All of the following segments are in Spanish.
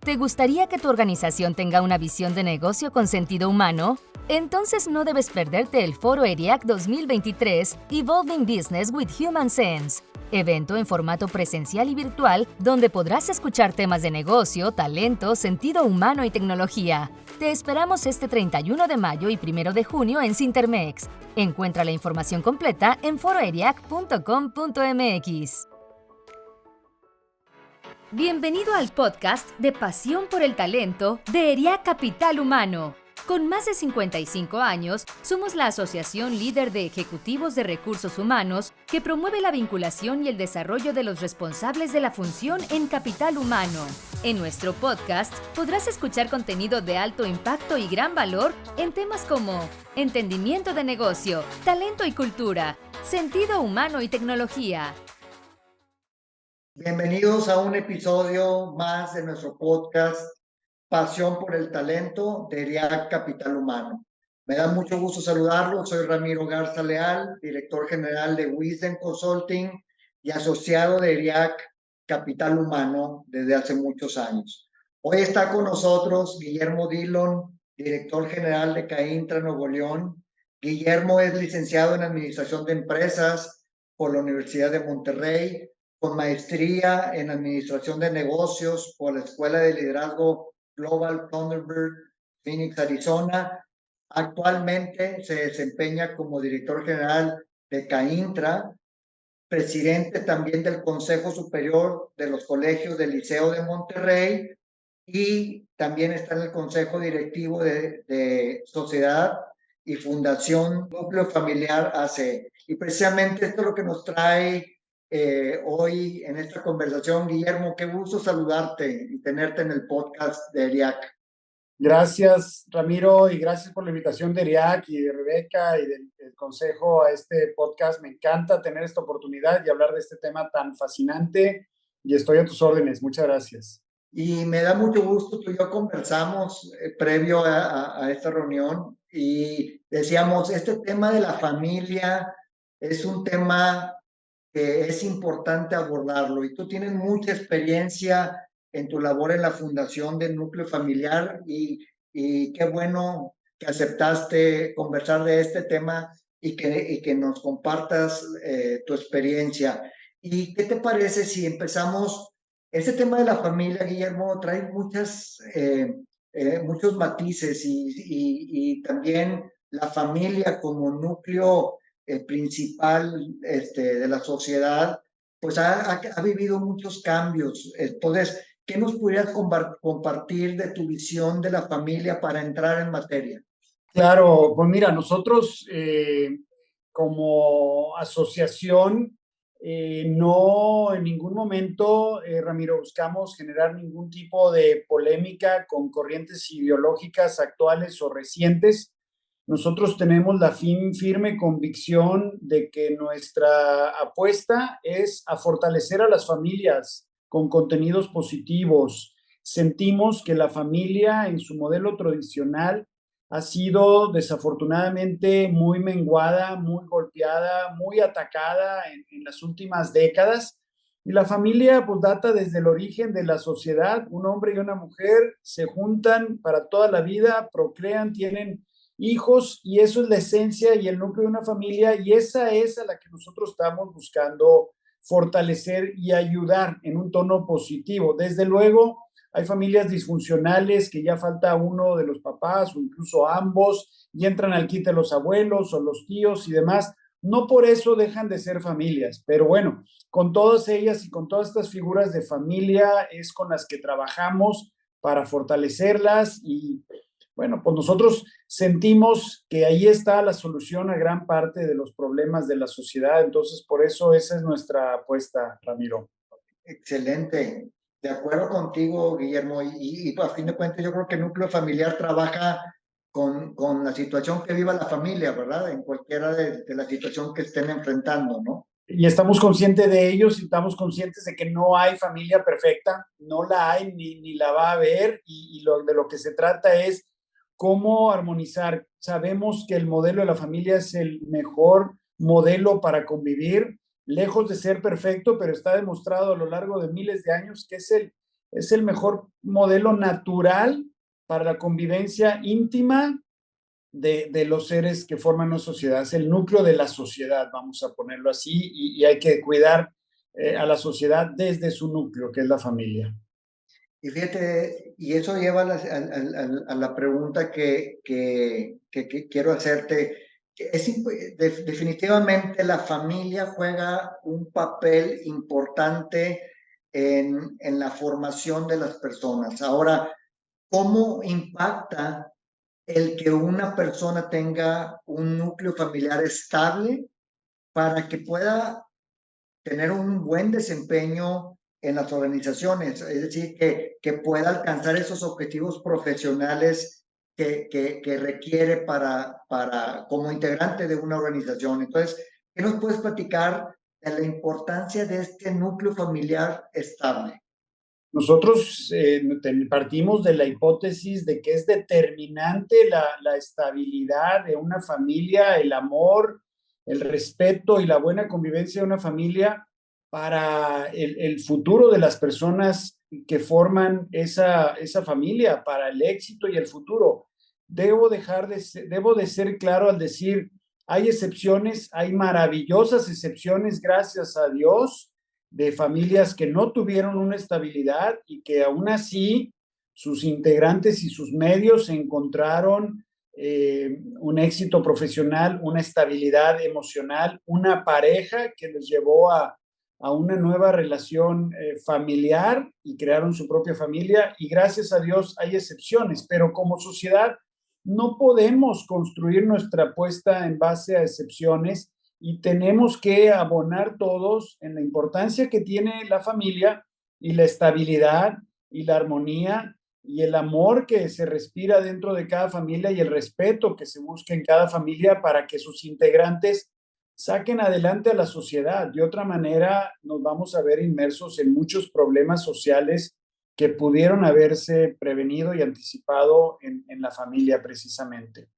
¿Te gustaría que tu organización tenga una visión de negocio con sentido humano? Entonces no debes perderte el Foro ERIAC 2023 Evolving Business with Human Sense, evento en formato presencial y virtual donde podrás escuchar temas de negocio, talento, sentido humano y tecnología. Te esperamos este 31 de mayo y 1 de junio en Cintermex. Encuentra la información completa en foroeriac.com.mx. Bienvenido al podcast de Pasión por el Talento de ERIAC Capital Humano. Con más de 55 años, somos la asociación líder de ejecutivos de recursos humanos que promueve la vinculación y el desarrollo de los responsables de la función en capital humano. En nuestro podcast podrás escuchar contenido de alto impacto y gran valor en temas como entendimiento de negocio, talento y cultura, sentido humano y tecnología. Bienvenidos a un episodio más de nuestro podcast Pasión por el Talento de ERIAC Capital Humano. Me da mucho gusto saludarlos. Soy Ramiro Garza Leal, director general de Wisdom Consulting y asociado de ERIAC Capital Humano desde hace muchos años. Hoy está con nosotros Guillermo Dillon, director general de CAINTRA Nuevo León. Guillermo es licenciado en Administración de Empresas por la Universidad de Monterrey, con maestría en Administración de Negocios por la Escuela de Liderazgo Global Thunderbird, Phoenix, Arizona. Actualmente se desempeña como director general de CAINTRA, presidente también del Consejo Superior de los Colegios del Liceo de Monterrey y también está en el Consejo Directivo de Sociedad y Fundación Núcleo Familiar AC. Y precisamente esto es lo que nos trae hoy en esta conversación. Guillermo, qué gusto saludarte y tenerte en el podcast de ERIAC. Gracias, Ramiro, y gracias por la invitación de ERIAC y de Rebeca y del consejo a este podcast. Me encanta tener esta oportunidad y hablar de este tema tan fascinante y estoy a tus órdenes. Muchas gracias. Y me da mucho gusto, tú y yo conversamos previo a esta reunión y decíamos, este tema de la familia es un tema que es importante abordarlo y tú tienes mucha experiencia en tu labor en la fundación del núcleo familiar y qué bueno que aceptaste conversar de este tema y que nos compartas tu experiencia. ¿Y qué te parece si empezamos? Este tema de la familia, Guillermo, trae muchos matices y también la familia como núcleo principal de la sociedad, pues ha vivido muchos cambios. Entonces, ¿qué nos pudieras compartir de tu visión de la familia para entrar en materia? Claro, pues mira, nosotros como asociación no en ningún momento, Ramiro, buscamos generar ningún tipo de polémica con corrientes ideológicas actuales o recientes. Nosotros tenemos la firme convicción de que nuestra apuesta es a fortalecer a las familias con contenidos positivos. Sentimos que la familia en su modelo tradicional ha sido desafortunadamente muy menguada, muy golpeada, muy atacada en las últimas décadas. Y la familia pues data desde el origen de la sociedad. Un hombre y una mujer se juntan para toda la vida, procrean, tienen hijos y eso es la esencia y el núcleo de una familia y esa es a la que nosotros estamos buscando fortalecer y ayudar en un tono positivo. Desde luego, hay familias disfuncionales que ya falta uno de los papás o incluso ambos y entran al quite los abuelos o los tíos y demás. No por eso dejan de ser familias, pero bueno, con todas ellas y con todas estas figuras de familia es con las que trabajamos para fortalecerlas y bueno, pues nosotros sentimos que ahí está la solución a gran parte de los problemas de la sociedad, entonces por eso esa es nuestra apuesta, Ramiro. Excelente. De acuerdo contigo, Guillermo, y a fin de cuentas yo creo que el núcleo familiar trabaja con la situación que viva la familia, ¿verdad? En cualquiera de la situación que estén enfrentando, ¿no? Y estamos conscientes de ellos y estamos conscientes de que no hay familia perfecta, no la hay ni la va a haber y de lo que se trata es cómo armonizar. Sabemos que el modelo de la familia es el mejor modelo para convivir, lejos de ser perfecto, pero está demostrado a lo largo de miles de años que es el es el mejor modelo natural para la convivencia íntima de los seres que forman una sociedad. Es el núcleo de la sociedad, vamos a ponerlo así, y hay que cuidar a la sociedad desde su núcleo, que es la familia. Y fíjate, y eso lleva a la pregunta que quiero hacerte. Definitivamente la familia juega un papel importante en la formación de las personas. Ahora, ¿cómo impacta el que una persona tenga un núcleo familiar estable para que pueda tener un buen desempeño en las organizaciones? Es decir, que pueda alcanzar esos objetivos profesionales que requiere como integrante de una organización? Entonces, ¿qué nos puedes platicar de la importancia de este núcleo familiar estable? Nosotros partimos de la hipótesis de que es determinante la estabilidad de una familia, el amor, el respeto y la buena convivencia de una familia para el futuro de las personas que forman esa familia, para el éxito y el futuro. Debo de ser claro al decir, hay excepciones, hay maravillosas excepciones, gracias a Dios, de familias que no tuvieron una estabilidad y que aún así sus integrantes y sus medios encontraron un éxito profesional, una estabilidad emocional, una pareja que les llevó a una nueva relación familiar y crearon su propia familia, y gracias a Dios hay excepciones, pero como sociedad no podemos construir nuestra apuesta en base a excepciones y tenemos que abonar todos en la importancia que tiene la familia y la estabilidad y la armonía y el amor que se respira dentro de cada familia y el respeto que se busca en cada familia para que sus integrantes saquen adelante a la sociedad. De otra manera, nos vamos a ver inmersos en muchos problemas sociales que pudieron haberse prevenido y anticipado en la familia precisamente.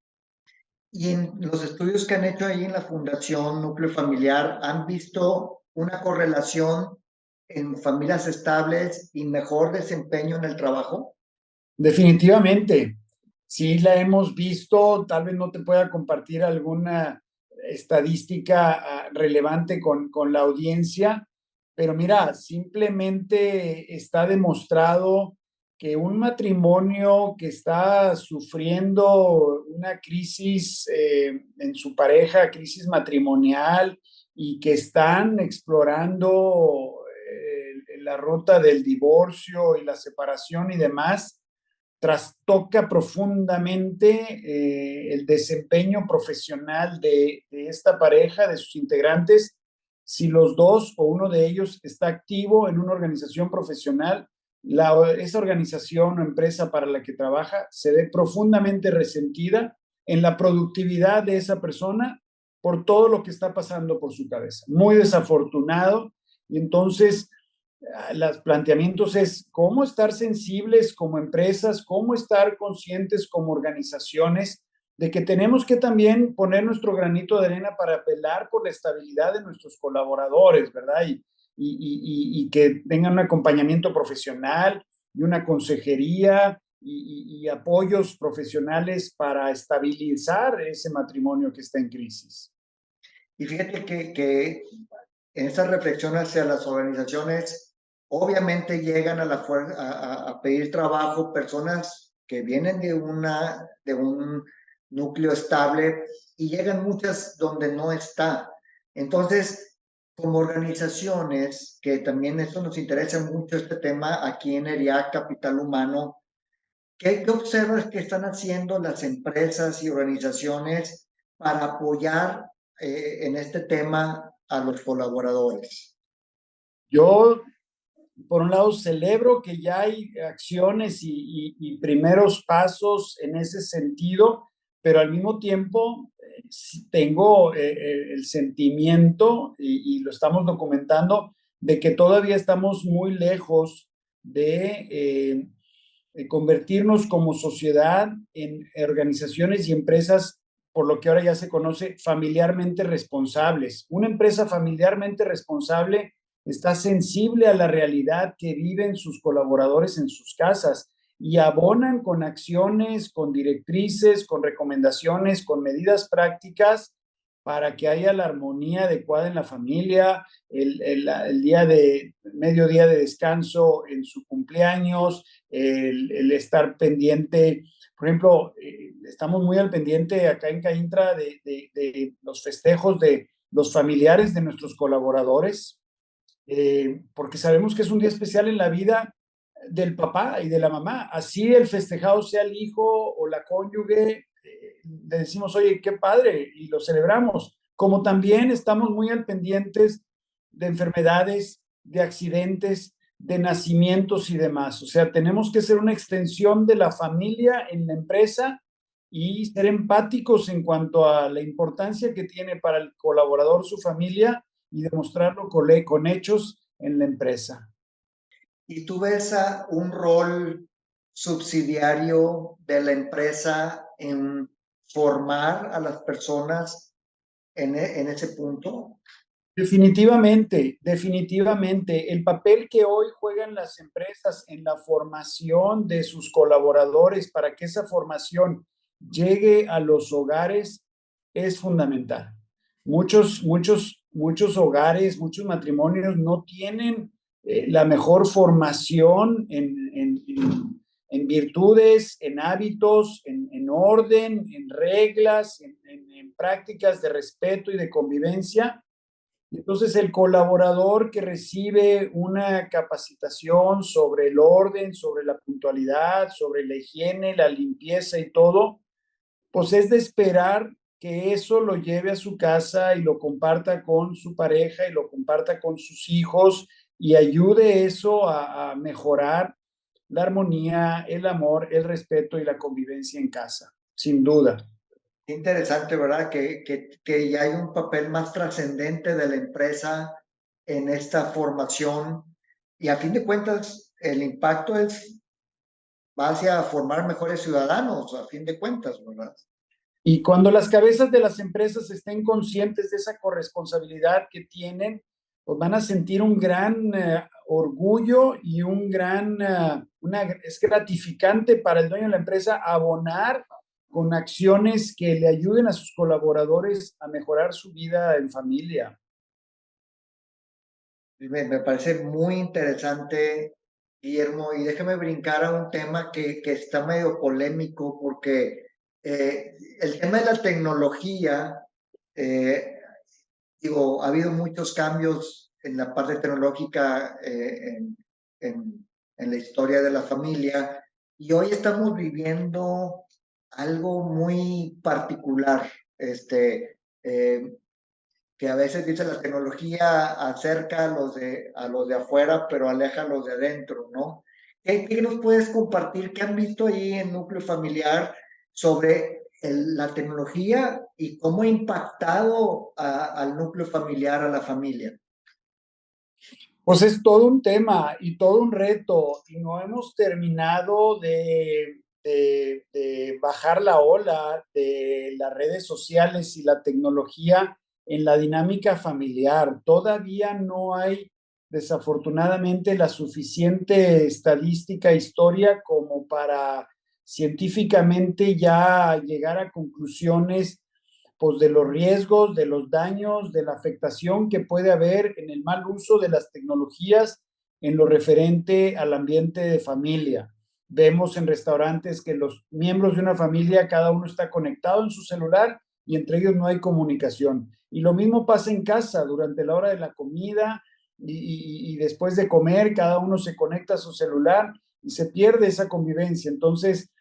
Y en los estudios que han hecho ahí en la Fundación Núcleo Familiar, ¿han visto una correlación en familias estables y mejor desempeño en el trabajo? Definitivamente, sí la hemos visto, tal vez no te pueda compartir alguna estadística relevante con la audiencia, pero mira, simplemente está demostrado que un matrimonio que está sufriendo una crisis en su pareja, crisis matrimonial, y que están explorando la ruta del divorcio y la separación y demás, trastoca profundamente el desempeño profesional de esta pareja, de sus integrantes, si los dos o uno de ellos está activo en una organización profesional. Esa organización o empresa para la que trabaja se ve profundamente resentida en la productividad de esa persona por todo lo que está pasando por su cabeza. Muy desafortunado. Y entonces los planteamientos es cómo estar sensibles como empresas, cómo estar conscientes como organizaciones de que tenemos que también poner nuestro granito de arena para apelar por la estabilidad de nuestros colaboradores, ¿verdad? Y que tengan un acompañamiento profesional y una consejería y apoyos profesionales para estabilizar ese matrimonio que está en crisis. Y fíjate que en esa reflexión hacia las organizaciones, obviamente llegan a pedir trabajo personas que vienen de un núcleo estable y llegan muchas donde no está. Entonces, como organizaciones, que también esto nos interesa mucho este tema aquí en ERIAC Capital Humano, ¿qué observas que están haciendo las empresas y organizaciones para apoyar en este tema a los colaboradores? Yo, por un lado, celebro que ya hay acciones y primeros pasos en ese sentido, pero al mismo tiempo tengo el sentimiento, y lo estamos documentando, de que todavía estamos muy lejos de convertirnos como sociedad en organizaciones y empresas, por lo que ahora ya se conoce, familiarmente responsables. Una empresa familiarmente responsable está sensible a la realidad que viven sus colaboradores en sus casas y abonan con acciones, con directrices, con recomendaciones, con medidas prácticas para que haya la armonía adecuada en la familia, el día de medio día de descanso en su cumpleaños, el estar pendiente. Por ejemplo, estamos muy al pendiente acá en CAINTRA de los festejos de los familiares de nuestros colaboradores, porque sabemos que es un día especial en la vida del papá y de la mamá. Así el festejado sea el hijo o la cónyuge, le decimos, oye, qué padre, y lo celebramos. Como también estamos muy al pendientes de enfermedades, de accidentes, de nacimientos y demás. O sea, tenemos que ser una extensión de la familia en la empresa y ser empáticos en cuanto a la importancia que tiene para el colaborador su familia y demostrarlo con hechos en la empresa. ¿Y tú ves un rol subsidiario de la empresa en formar a las personas en ese punto? Definitivamente, definitivamente. El papel que hoy juegan las empresas en la formación de sus colaboradores para que esa formación llegue a los hogares es fundamental. Muchos hogares, muchos matrimonios no tienen la mejor formación en virtudes, en hábitos, en orden, en reglas, en prácticas de respeto y de convivencia. Entonces, el colaborador que recibe una capacitación sobre el orden, sobre la puntualidad, sobre la higiene, la limpieza y todo, pues es de esperar que eso lo lleve a su casa y lo comparta con su pareja y lo comparta con sus hijos y ayude eso a mejorar la armonía, el amor, el respeto y la convivencia en casa, sin duda. Interesante, ¿verdad? Que ya hay un papel más trascendente de la empresa en esta formación y a fin de cuentas el impacto va hacia formar mejores ciudadanos, a fin de cuentas, ¿verdad? Y cuando las cabezas de las empresas estén conscientes de esa corresponsabilidad que tienen, pues van a sentir un gran orgullo y es gratificante para el dueño de la empresa abonar con acciones que le ayuden a sus colaboradores a mejorar su vida en familia. Me parece muy interesante, Guillermo, y déjame brincar a un tema que está medio polémico porque el tema de la tecnología, eh, digo, ha habido muchos cambios en la parte tecnológica en la historia de la familia y hoy estamos viviendo algo muy particular, que a veces dice la tecnología acerca a los de afuera, pero aleja a los de adentro, ¿no? ¿Qué nos puedes compartir? ¿Qué han visto ahí en Núcleo Familiar sobre la tecnología y cómo ha impactado al núcleo familiar, a la familia? Pues es todo un tema y todo un reto y no hemos terminado de bajar la ola de las redes sociales y la tecnología en la dinámica familiar. Todavía no hay, desafortunadamente, la suficiente estadística, historia como para científicamente ya llegar a conclusiones pues de los riesgos, de los daños, de la afectación que puede haber en el mal uso de las tecnologías en lo referente al ambiente de familia. Vemos en restaurantes que los miembros de una familia, cada uno está conectado en su celular y entre ellos no hay comunicación. Y lo mismo pasa en casa, durante la hora de la comida y después de comer, cada uno se conecta a su celular y se pierde esa convivencia. Entonces,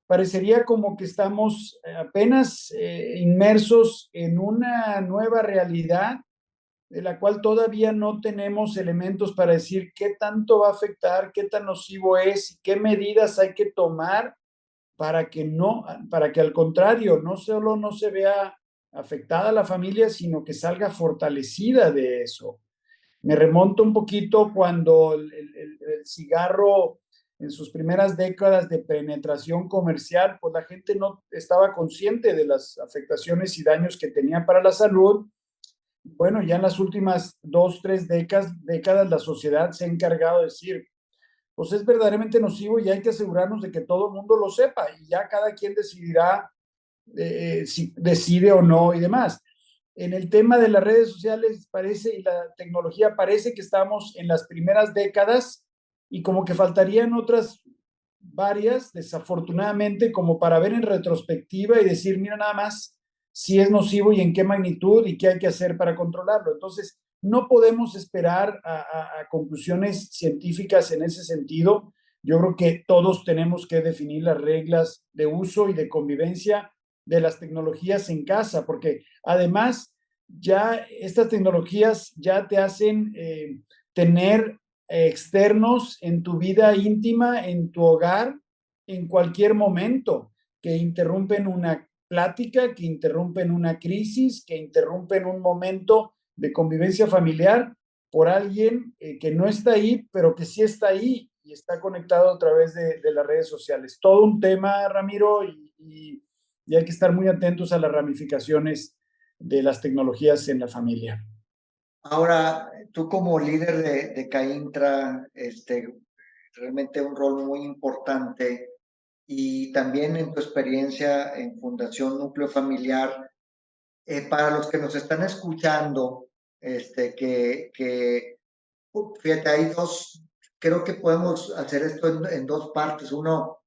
parecería como que estamos apenas inmersos en una nueva realidad de la cual todavía no tenemos elementos para decir qué tanto va a afectar, qué tan nocivo es y qué medidas hay que tomar para que al contrario, no solo no se vea afectada la familia, sino que salga fortalecida de eso. Me remonto un poquito cuando el cigarro en sus primeras décadas de penetración comercial, pues la gente no estaba consciente de las afectaciones y daños que tenía para la salud Bueno, ya en las últimas 2, 3 décadas la sociedad se ha encargado de decir, pues es verdaderamente nocivo y hay que asegurarnos de que todo el mundo lo sepa y ya cada quien decidirá si decide o no y demás. En el tema de las redes sociales parece y la tecnología parece que estamos en las primeras décadas y como que faltarían otras varias, desafortunadamente, como para ver en retrospectiva y decir, mira nada más si es nocivo y en qué magnitud y qué hay que hacer para controlarlo. Entonces, no podemos esperar a conclusiones científicas en ese sentido. Yo creo que todos tenemos que definir las reglas de uso y de convivencia de las tecnologías en casa, porque además ya estas tecnologías ya te hacen tener externos en tu vida íntima, en tu hogar, en cualquier momento, que interrumpen una plática, que interrumpen una crisis, que interrumpen un momento de convivencia familiar por alguien que no está ahí, pero que sí está ahí y está conectado a través de las redes sociales. Todo un tema, Ramiro, y hay que estar muy atentos a las ramificaciones de las tecnologías en la familia. Ahora, tú como líder de CAINTRA, realmente un rol muy importante y también en tu experiencia en Fundación Núcleo Familiar, para los que nos están escuchando, fíjate, hay dos, creo que podemos hacer esto en dos partes. Uno,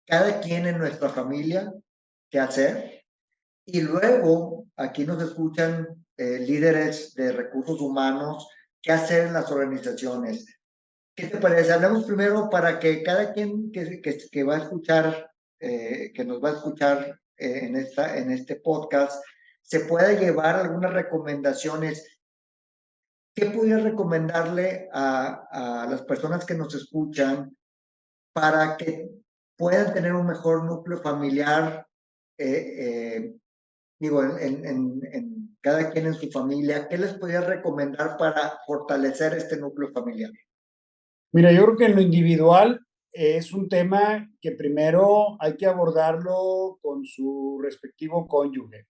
cada quien en nuestra familia, qué hacer. Y luego, aquí nos escuchan líderes de recursos humanos, qué hacer en las organizaciones. ¿Qué te parece? Hablamos primero para que cada quien que va a escuchar, que nos va a escuchar en este podcast, se pueda llevar algunas recomendaciones. ¿Qué pudiera recomendarle a las personas que nos escuchan para que puedan tener un mejor núcleo familiar? Digo, en cada quien en su familia, ¿qué les podría recomendar para fortalecer este núcleo familiar? Mira, yo creo que en lo individual es un tema que primero hay que abordarlo con su respectivo cónyuge,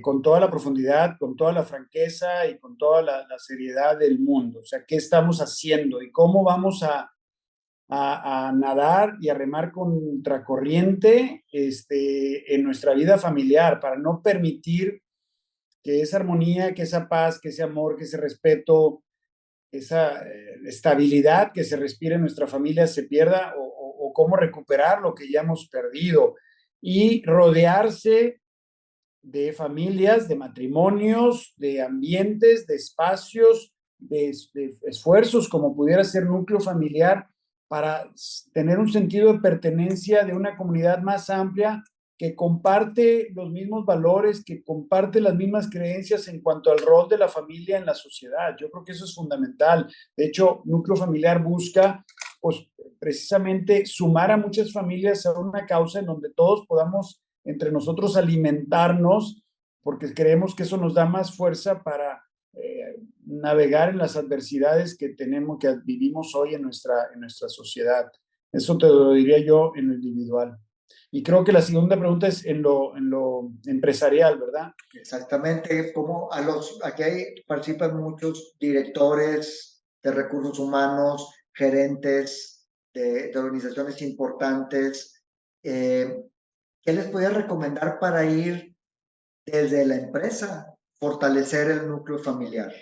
con toda la profundidad, con toda la franqueza y con toda la seriedad del mundo. O sea, ¿qué estamos haciendo y cómo vamos a nadar y a remar contracorriente en nuestra vida familiar para no permitir que esa armonía, que esa paz, que ese amor, que ese respeto, esa estabilidad que se respira en nuestra familia se pierda o cómo recuperar lo que ya hemos perdido y rodearse de familias, de matrimonios, de ambientes, de espacios, de esfuerzos como pudiera ser núcleo familiar para tener un sentido de pertenencia de una comunidad más amplia que comparte los mismos valores, que comparte las mismas creencias en cuanto al rol de la familia en la sociedad. Yo creo que eso es fundamental. De hecho, núcleo familiar busca, pues, precisamente sumar a muchas familias a una causa en donde todos podamos entre nosotros alimentarnos, porque creemos que eso nos da más fuerza para navegar en las adversidades que tenemos, que vivimos hoy en nuestra sociedad. Eso te lo diría yo en lo individual. Y creo que la segunda pregunta es en lo empresarial, ¿verdad? Exactamente, como aquí participan muchos directores de recursos humanos, gerentes de organizaciones importantes. ¿Qué les podría recomendar para ir desde la empresa, fortalecer el núcleo familiar?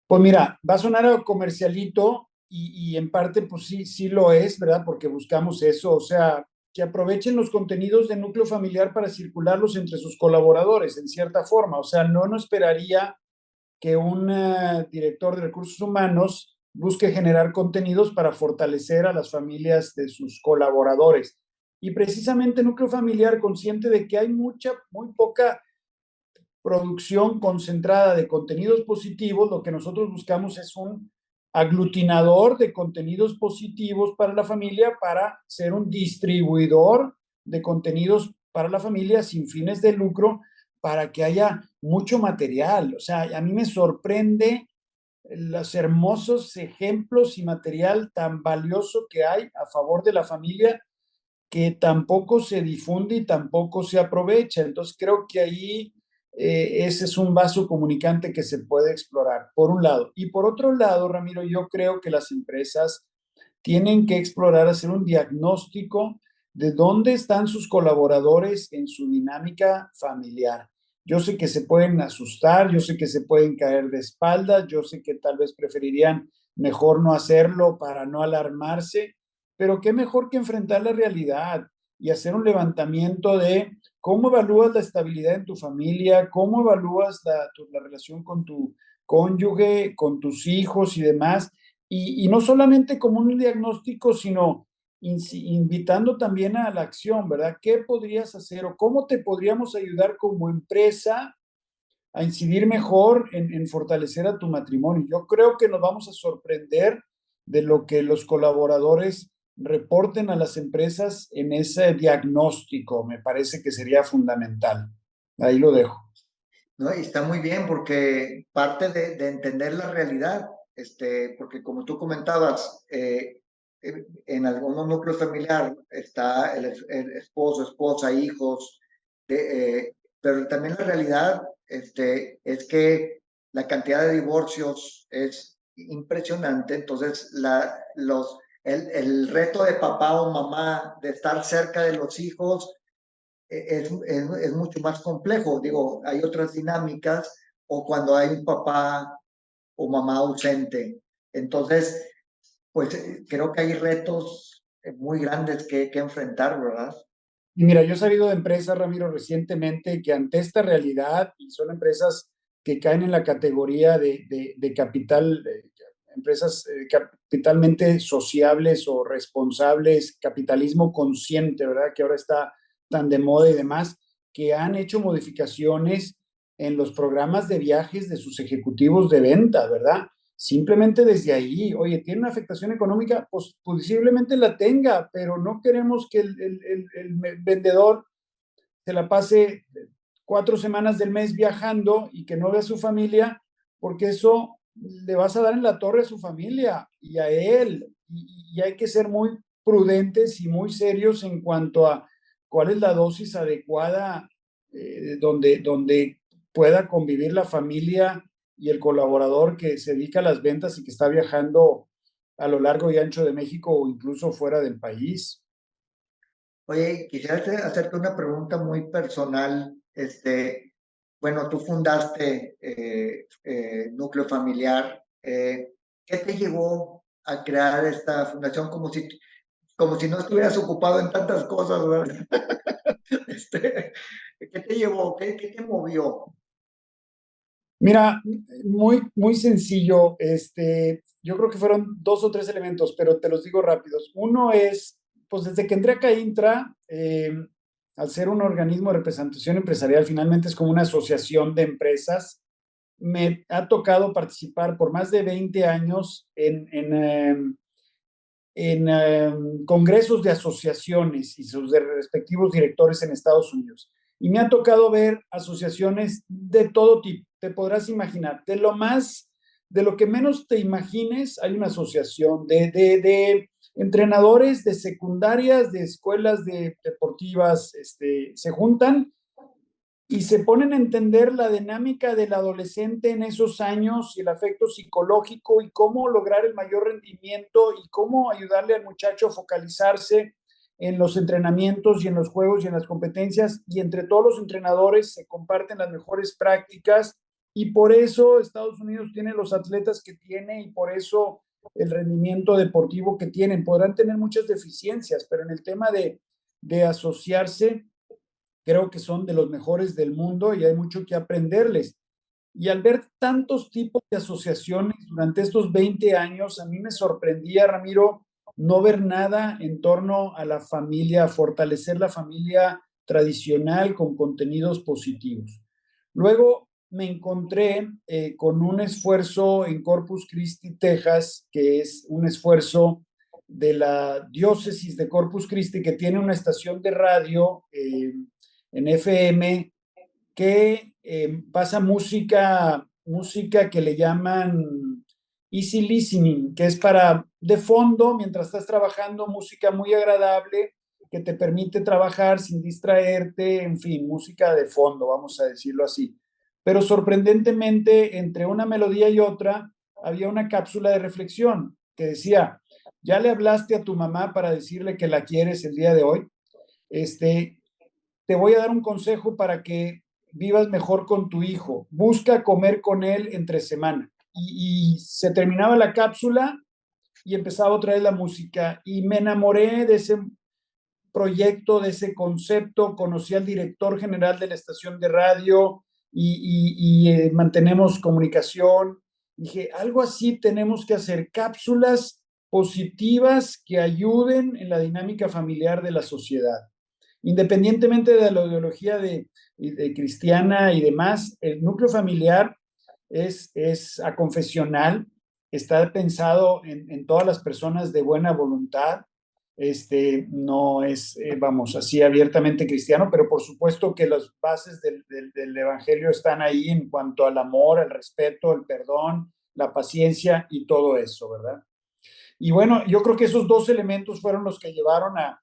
Pues mira, va a sonar a comercialito y en parte pues sí, sí lo es, ¿verdad? Porque buscamos eso, o sea, que aprovechen los contenidos de núcleo familiar para circularlos entre sus colaboradores, en cierta forma. O sea, no esperaría que un director de recursos humanos busque generar contenidos para fortalecer a las familias de sus colaboradores. Y precisamente núcleo familiar, consciente de que hay muy poca producción concentrada de contenidos positivos, lo que nosotros buscamos es un aglutinador de contenidos positivos para la familia, para ser un distribuidor de contenidos para la familia sin fines de lucro, para que haya mucho material. O sea, a mí me sorprende los hermosos ejemplos y material tan valioso que hay a favor de la familia que tampoco se difunde y tampoco se aprovecha. Entonces creo que ahí ese es un vaso comunicante que se puede explorar, por un lado. Y por otro lado, Ramiro, yo creo que las empresas tienen que explorar, hacer un diagnóstico de dónde están sus colaboradores en su dinámica familiar. Yo sé que se pueden asustar, yo sé que se pueden caer de espaldas, yo sé que tal vez preferirían mejor no hacerlo para no alarmarse, pero qué mejor que enfrentar la realidad y hacer un levantamiento de cómo evalúas la estabilidad en tu familia, cómo evalúas la relación con tu cónyuge, con tus hijos y demás, y no solamente como un diagnóstico, sino invitando también a la acción, ¿verdad? ¿Qué podrías hacer o cómo te podríamos ayudar como empresa a incidir mejor en fortalecer a tu matrimonio? Yo creo que nos vamos a sorprender de lo que los colaboradores reporten a las empresas en ese diagnóstico. Me parece que sería fundamental. Ahí lo dejo. ¿No? Y está muy bien porque parte de entender la realidad, porque como tú comentabas, en algunos núcleos familiares está el esposo, esposa, hijos, pero también la realidad es que la cantidad de divorcios es impresionante, entonces el reto de papá o mamá de estar cerca de los hijos es mucho más complejo. Digo, hay otras dinámicas o cuando hay un papá o mamá ausente. Entonces, pues creo que hay retos muy grandes que enfrentar, ¿verdad? Y mira, yo he sabido de empresas, Ramiro, recientemente que ante esta realidad, y son empresas que caen en la categoría de capital, empresas capitalmente sociables o responsables, capitalismo consciente, ¿verdad? Que ahora está tan de moda y demás, que han hecho modificaciones en los programas de viajes de sus ejecutivos de venta, ¿verdad? Simplemente desde ahí, oye, ¿tiene una afectación económica? Pues posiblemente la tenga, pero no queremos que el vendedor se la pase 4 semanas del mes viajando y que no vea a su familia, porque eso le vas a dar en la torre a su familia y a él. Y hay que ser muy prudentes y muy serios en cuanto a cuál es la dosis adecuada donde pueda convivir la familia y el colaborador que se dedica a las ventas y que está viajando a lo largo y ancho de México o incluso fuera del país. Oye, quisiera hacerte una pregunta muy personal. Bueno, tú fundaste Núcleo Familiar. ¿Qué te llevó a crear esta fundación como si no estuvieras ocupado en tantas cosas, ¿verdad? ¿Qué te llevó? ¿Qué te movió? Mira, muy sencillo. Yo creo que fueron 2 o 3 elementos, pero te los digo rápidos. Uno es, pues desde que entré acá a Intra, al ser un organismo de representación empresarial, finalmente es como una asociación de empresas. Me ha tocado participar por más de 20 años en congresos de asociaciones y sus respectivos directores en Estados Unidos. Y me ha tocado ver asociaciones de todo tipo, te podrás imaginar, de lo que menos te imagines, hay una asociación de entrenadores de secundarias, de escuelas deportivas, se juntan y se ponen a entender la dinámica del adolescente en esos años y el afecto psicológico y cómo lograr el mayor rendimiento y cómo ayudarle al muchacho a focalizarse en los entrenamientos y en los juegos y en las competencias, y entre todos los entrenadores se comparten las mejores prácticas, y por eso Estados Unidos tiene los atletas que tiene y por eso el rendimiento deportivo que tienen. Podrán tener muchas deficiencias, pero en el tema de asociarse creo que son de los mejores del mundo y hay mucho que aprenderles. Y al ver tantos tipos de asociaciones durante estos 20 años, a mí me sorprendía, Ramiro, no ver nada en torno a la familia, fortalecer la familia tradicional con contenidos positivos. Luego me encontré con un esfuerzo en Corpus Christi, Texas, que es un esfuerzo de la diócesis de Corpus Christi, que tiene una estación de radio en FM que pasa música que le llaman easy listening, que es para de fondo, mientras estás trabajando, música muy agradable que te permite trabajar sin distraerte, en fin, música de fondo, vamos a decirlo así. pero sorprendentemente entre una melodía y otra había una cápsula de reflexión que decía, ¿ya le hablaste a tu mamá para decirle que la quieres el día de hoy? Este, te voy a dar un consejo para que vivas mejor con tu hijo. Busca comer con él entre semana. Y se terminaba la cápsula y empezaba otra vez la música y me enamoré de ese proyecto, de ese concepto. Conocí al director general de la estación de radio y mantenemos comunicación. Dije, algo así tenemos que hacer, cápsulas positivas que ayuden en la dinámica familiar de la sociedad. Independientemente de la ideología de cristiana y demás, el núcleo familiar es aconfesional, está pensado en todas las personas de buena voluntad, no es, vamos, así abiertamente cristiano, pero por supuesto que las bases del Evangelio están ahí en cuanto al amor, el respeto, el perdón, la paciencia y todo eso, ¿verdad? Y bueno, yo creo que esos dos elementos fueron los que llevaron a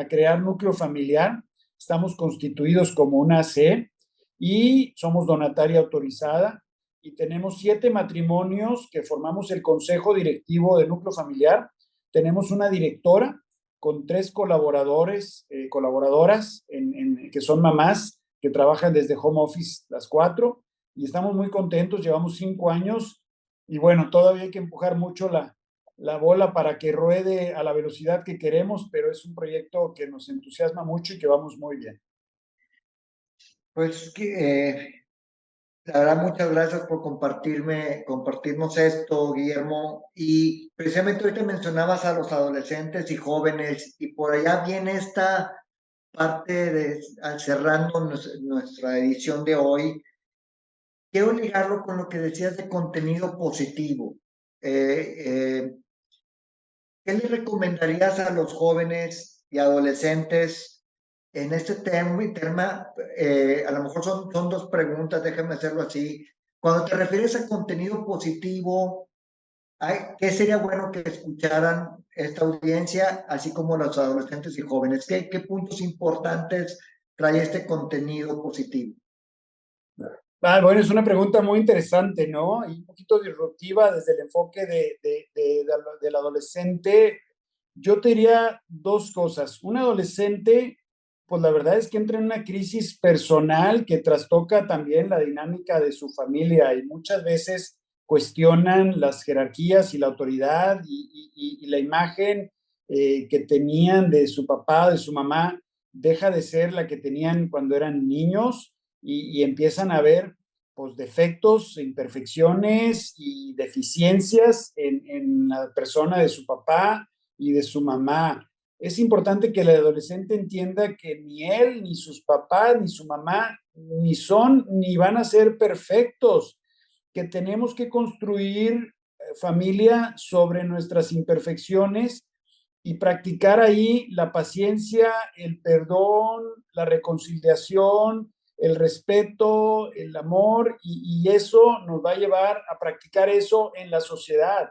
crear núcleo familiar. Estamos constituidos como una AC y somos donataria autorizada y tenemos 7 matrimonios que formamos el consejo directivo de núcleo familiar. Tenemos una directora con 3 colaboradores, colaboradoras, que son mamás, que trabajan desde home office las 4, y estamos muy contentos, llevamos 5 años, y bueno, todavía hay que empujar mucho la bola para que ruede a la velocidad que queremos, pero es un proyecto que nos entusiasma mucho y que vamos muy bien. Pues la verdad, muchas gracias por compartirnos esto, Guillermo. Y precisamente ahorita mencionabas a los adolescentes y jóvenes, y por allá viene esta parte cerrando nuestra edición de hoy. Quiero ligarlo con lo que decías de contenido positivo. ¿Qué le recomendarías a los jóvenes y adolescentes en este tema? A lo mejor son dos preguntas, déjame hacerlo así. Cuando te refieres a contenido positivo, ¿qué sería bueno que escucharan esta audiencia, así como los adolescentes y jóvenes? ¿Qué puntos importantes trae este contenido positivo? Bueno, es una pregunta muy interesante, ¿no? Y un poquito disruptiva desde el enfoque del adolescente. Yo te diría dos cosas. Un adolescente, pues la verdad es que entra en una crisis personal que trastoca también la dinámica de su familia y muchas veces cuestionan las jerarquías y la autoridad y la imagen que tenían de su papá, de su mamá, deja de ser la que tenían cuando eran niños y empiezan a ver pues, defectos, imperfecciones y deficiencias en la persona de su papá y de su mamá. Es importante que el adolescente entienda que ni él, ni sus papás, ni su mamá, ni son, ni van a ser perfectos, que tenemos que construir familia sobre nuestras imperfecciones y practicar ahí la paciencia, el perdón, la reconciliación, el respeto, el amor, y eso nos va a llevar a practicar eso en la sociedad.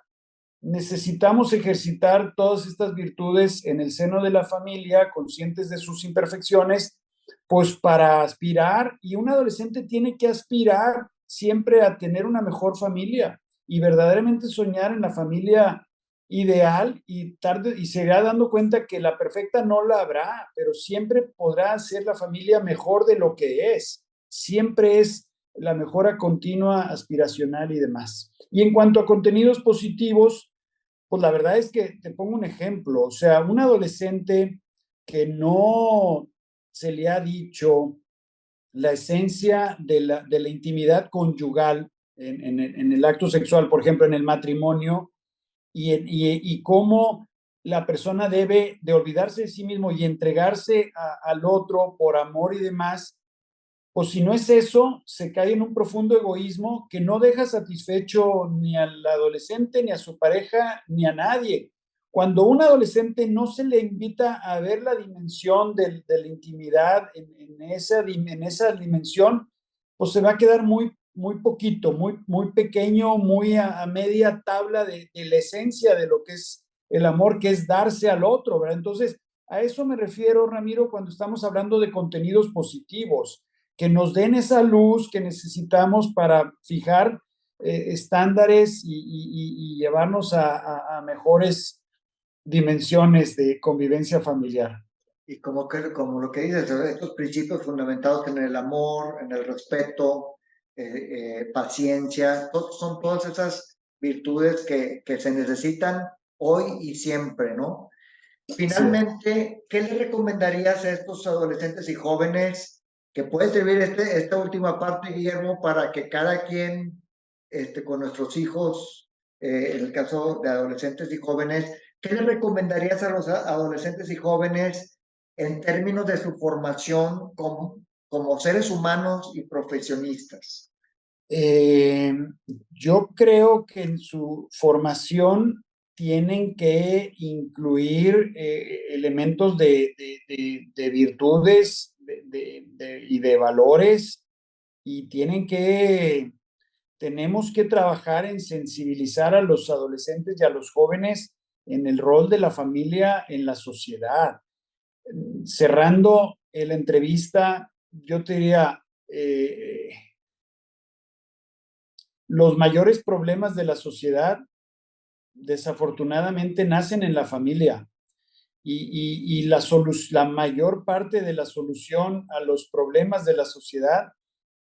Necesitamos ejercitar todas estas virtudes en el seno de la familia, conscientes de sus imperfecciones, pues para aspirar, y un adolescente tiene que aspirar siempre a tener una mejor familia y verdaderamente soñar en la familia ideal y se irá dando cuenta que la perfecta no la habrá, pero siempre podrá ser la familia mejor de lo que es. Siempre es la mejora continua, aspiracional y demás. Y en cuanto a contenidos positivos, pues la verdad es que te pongo un ejemplo, o sea, un adolescente que no se le ha dicho la esencia de la intimidad conyugal en el acto sexual, por ejemplo, en el matrimonio, y cómo la persona debe de olvidarse de sí mismo y entregarse al otro por amor y demás, pues si no es eso, se cae en un profundo egoísmo que no deja satisfecho ni al adolescente, ni a su pareja, ni a nadie. Cuando un adolescente no se le invita a ver la dimensión de la intimidad en esa dimensión, pues se va a quedar muy poquito, muy pequeño, muy a media tabla de la esencia de lo que es el amor, que es darse al otro, ¿verdad? Entonces, a eso me refiero, Ramiro, cuando estamos hablando de contenidos positivos. que nos den esa luz que necesitamos para fijar estándares y llevarnos a mejores dimensiones de convivencia familiar. Y como lo que dices, estos principios fundamentados en el amor, en el respeto, paciencia, son todas esas virtudes que se necesitan hoy y siempre, ¿no? Finalmente, ¿qué le recomendarías a estos adolescentes y jóvenes que puede servir esta última parte, Guillermo, para que cada quien, con nuestros hijos, en el caso de adolescentes y jóvenes, ¿qué le recomendarías a los adolescentes y jóvenes en términos de su formación como seres humanos y profesionistas? Yo creo que en su formación tienen que incluir elementos de virtudes y de valores, y tenemos que trabajar en sensibilizar a los adolescentes y a los jóvenes en el rol de la familia en la sociedad. Cerrando la entrevista, yo te diría, los mayores problemas de la sociedad desafortunadamente nacen en la familia, y la mayor parte de la solución a los problemas de la sociedad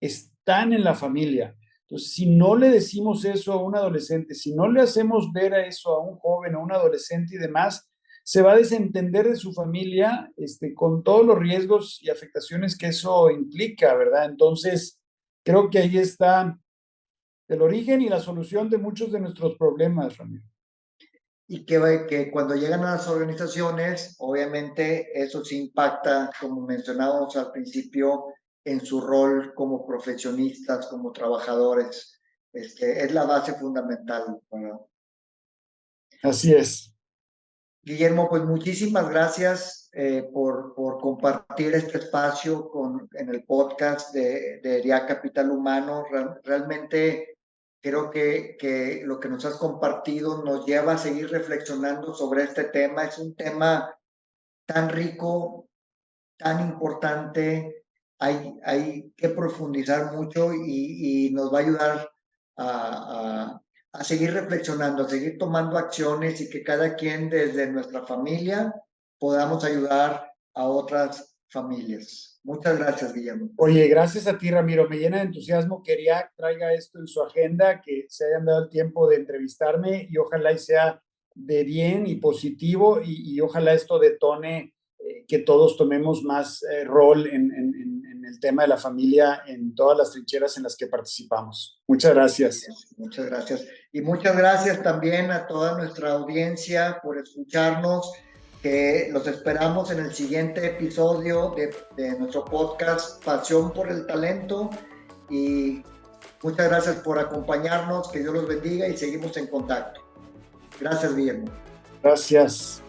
están en la familia. Entonces, si no le decimos eso a un adolescente, si no le hacemos ver a eso a un joven o un adolescente y demás, se va a desentender de su familia, con todos los riesgos y afectaciones que eso implica, ¿verdad? Entonces, creo que ahí está el origen y la solución de muchos de nuestros problemas, Ramiro. Y que cuando llegan a las organizaciones, obviamente eso sí impacta, como mencionábamos al principio, en su rol como profesionistas, como trabajadores. Es la base fundamental. Así es. Guillermo, pues muchísimas gracias por compartir este espacio en el podcast de ERIAC Capital Humano. Realmente creo que lo que nos has compartido nos lleva a seguir reflexionando sobre este tema. Es un tema tan rico, tan importante. Hay que profundizar mucho y nos va a ayudar a seguir reflexionando, a seguir tomando acciones, y que cada quien desde nuestra familia podamos ayudar a otras familias. Muchas gracias, Guillermo. Oye, gracias a ti, Ramiro. Me llena de entusiasmo que ERIAC traiga esto en su agenda, que se hayan dado el tiempo de entrevistarme, y ojalá y sea de bien y positivo, y ojalá esto detone que todos tomemos más rol en el tema de la familia en todas las trincheras en las que participamos. Muchas gracias. Muchas gracias. Y muchas gracias también a toda nuestra audiencia por escucharnos, que los esperamos en el siguiente episodio de nuestro podcast Pasión por el Talento, y muchas gracias por acompañarnos, que Dios los bendiga y seguimos en contacto. Gracias, Guillermo. Gracias.